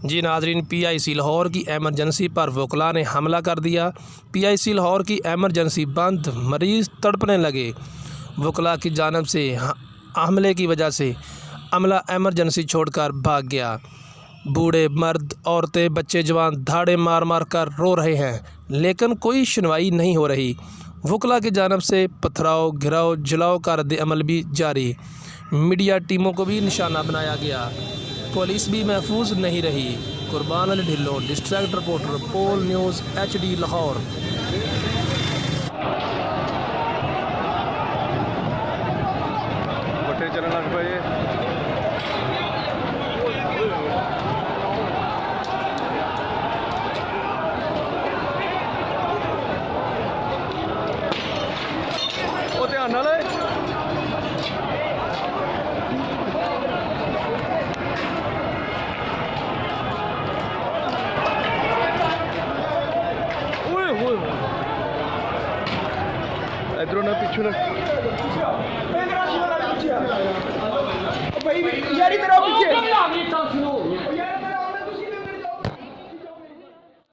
जी नाजरीन, PIC लाहौर की emergency पर वकला ने हमला कर दिया। PIC लाहौर की एमरजेंसी बंद, मरीज़ तड़पने लगे। वकला की जानब से हमले की वजह से अमला एमरजेंसी छोड़कर भाग गया। बूढ़े, मर्द, औरतें, बच्चे, जवान धाड़े मार मार कर रो रहे हैं, लेकिन कोई सुनवाई नहीं हो रही। वकला की जानब से पथराव, घिराव, जलाओ का रद्द अमल भी जारी। मीडिया टीमों को भी निशाना बनाया गया। पुलिस भी महफूज नहीं रही। कुर्बान अली ढिल्लो, डिस्ट्रैक्ट रिपोर्टर, पोल न्यूज़ HD लाहौर। चलन लग पे ध्यान नाल इधरों ना पिछू ना